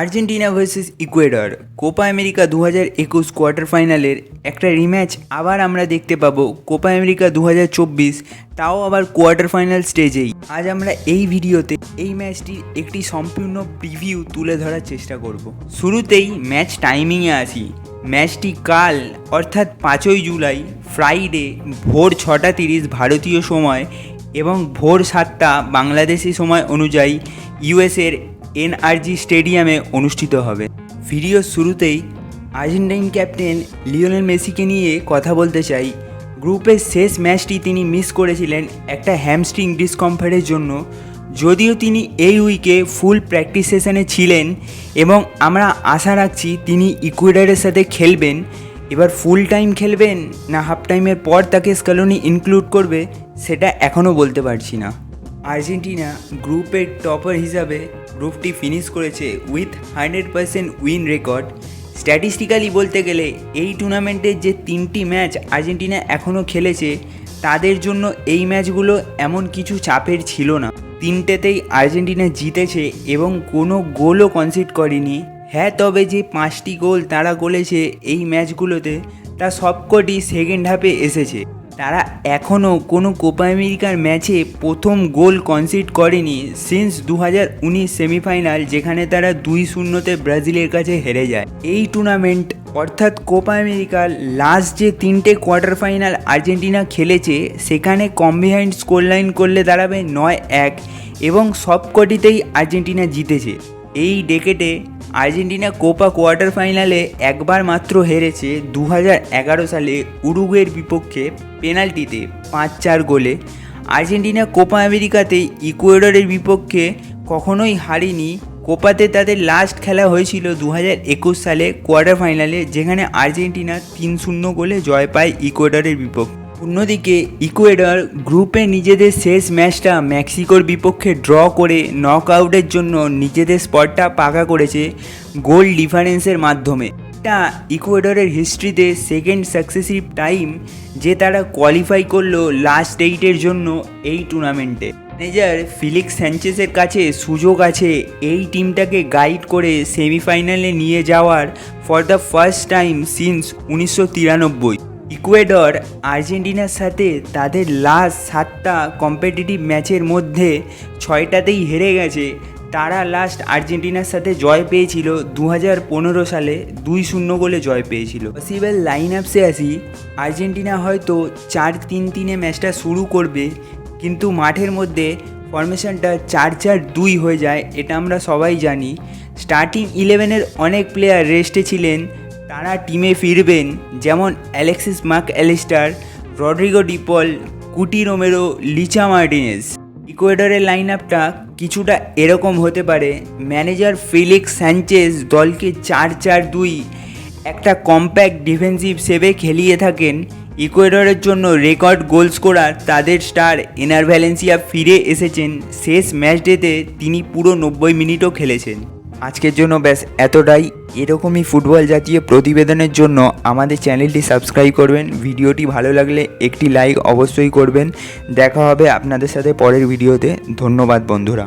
Argentina versus Ecuador Copa America 2021 quarter ফাইনালের একটা rematch আবার আমরা দেখতে পাবো কোপা আমেরিকা 2024, তাও আবার কোয়ার্টার ফাইনাল স্টেজেই। আজ আমরা এই ভিডিওতে এই ম্যাচটির একটি সম্পূর্ণ প্রিভিউ তুলে ধরার চেষ্টা করব। শুরুতেই ম্যাচ টাইমিংয়ে আসি। ম্যাচটি কাল অর্থাৎ 5ই জুলাই ফ্রাইডে ভোর 6:30 ভারতীয় সময় এবং ভোর 7টা বাংলাদেশি সময় অনুযায়ী ইউএসের এনআরজি স্টেডিয়ামে অনুষ্ঠিত হবে। ভিডিওর শুরুতেই আর্জেন্টাইন ক্যাপ্টেন লিওনেল মেসিকে নিয়ে কথা বলতে চাই। গ্রুপের শেষ ম্যাচটি তিনি মিস করেছিলেন একটা হ্যামস্ট্রিং ডিসকমফর্টের জন্য, যদিও তিনি এই উইকে ফুল প্র্যাকটিস সেশনে ছিলেন এবং আমরা আশা রাখছি তিনি ইকুয়েডরের সাথে খেলবেন। এবার ফুল টাইম খেলবেন না হাফ টাইমের পর তাকে স্ক্যালোনি ইনক্লুড করবে সেটা এখনও বলতে পারছি না। আর্জেন্টিনা গ্রুপের টপার হিসাবে গ্রুপটি ফিনিশ করেছে উইথ 100% উইন রেকর্ড। স্ট্যাটিস্টিক্যালি বলতে গেলে এই টুর্নামেন্টের যে 3টি ম্যাচ আর্জেন্টিনা এখনও খেলেছে তাদের জন্য এই ম্যাচগুলো এমন কিছু চাপের ছিল না। 3টেতেই আর্জেন্টিনা জিতেছে এবং কোনো গোলও কনসিড করেনি। হ্যাঁ, তবে যে 5টি গোল তারা করেছে এই ম্যাচগুলোতে তা সবকটি সেকেন্ড হাফে এসেছে। তারা এখনও কোনো কোপা আমেরিকার ম্যাচে প্রথম গোল কনসিড করেনি সিন্স 2019 সেমিফাইনাল, যেখানে তারা 2-0 ব্রাজিলের কাছে হেরে যায়। এই টুর্নামেন্ট অর্থাৎ কোপা আমেরিকার লাস্ট যে 3টে কোয়ার্টার ফাইনাল আর্জেন্টিনা খেলেছে সেখানে কম্বিনাইন্ড স্কোর লাইন করলে দাঁড়াবে 9-1 এবং সবকটিতেই আর্জেন্টিনা জিতেছে। এই ডেকেটে আর্জেন্টিনা কোপা কোয়ার্টার ফাইনালে একবার মাত্র হেরেছে 2011 সালে উরুগুয়ের বিপক্ষে পেনাল্টিতে 5-4 গোলে। আর্জেন্টিনা কোপা আমেরিকাতে ইকুয়েডরের বিপক্ষে কখনোই হারেনি। কোপাতে তাদের লাস্ট খেলা হয়েছিল 2021 সালে কোয়ার্টার ফাইনালে, যেখানে আর্জেন্টিনা 3-0 গোলে জয় পায় ইকুয়েডরের বিপক্ষে। অন্যদিকে ইকুয়েডর গ্রুপে নিজেদের শেষ ম্যাচটা মেক্সিকোর বিপক্ষে ড্র করে নক আউটের জন্য নিজেদের স্পটটা পাকা করেছে গোল ডিফারেন্সের মাধ্যমে। এটা ইকুয়েডরের হিস্ট্রিতে সেকেন্ড সাকসেসিভ টাইম যে তারা কোয়ালিফাই করলো লাস্ট 8-এর জন্য এই টুর্নামেন্টে। ম্যানেজার ফিলিক্স স্যাঞ্চেজের কাছে সুযোগ আছে এই টিমটাকে গাইড করে সেমিফাইনালে নিয়ে যাওয়ার for the first time since 1993। Ecuador আর্জেন্টিনার সাথে তাদের লাস্ট 7টা কম্পিটিটিভ ম্যাচের মধ্যে 6টাতেই হেরে গেছে। তারা লাস্ট আর্জেন্টিনার সাথে জয় পেয়েছিল 2015 সালে 2-0 গোলে জয় পেয়েছিল। পসিবল লাইন আপসে আসি, আর্জেন্টিনা হয়তো 4-3-3 ম্যাচটা শুরু করবে, কিন্তু মাঠের মধ্যে ফরমেশনটা 4-4-2 হয়ে যায়, এটা আমরা সবাই জানি। স্টার্টিং 11-এর অনেক প্লেয়ার রেস্টে ছিলেন, তারা টিমে ফিরবেন, যেমন অ্যালেক্সিস ম্যাকঅ্যালিস্টার, রড্রিগো ডিপল, কুটি রোমেরো, লিচা মার্টিনেজ। ইকুয়েডরের লাইন আপটা কিছুটা এরকম হতে পারে। ম্যানেজার ফিলিক্স স্যাঞ্চেজ দলকে 4-4-2 একটা কম্প্যাক্ট ডিফেন্সিভ সেভে খেলিয়ে থাকেন। ইকুয়েডরের জন্য রেকর্ড গোল স্কোরার তাদের স্টার এনার ভ্যালেন্সিয়া ফিরে এসেছেন। শেষ ম্যাচ ডেতে তিনি পুরো 90 মিনিটও খেলেছেন। আজকের জন্য ব্যাস এতটাই। এরকমই ফুটবল জাতীয় প্রতিবেদনের জন্য আমাদের চ্যানেলটি সাবস্ক্রাইব করবেন। ভিডিওটি ভালো লাগলে একটি লাইক অবশ্যই করবেন। দেখা হবে আপনাদের সাথে পরের ভিডিওতে। ধন্যবাদ বন্ধুরা।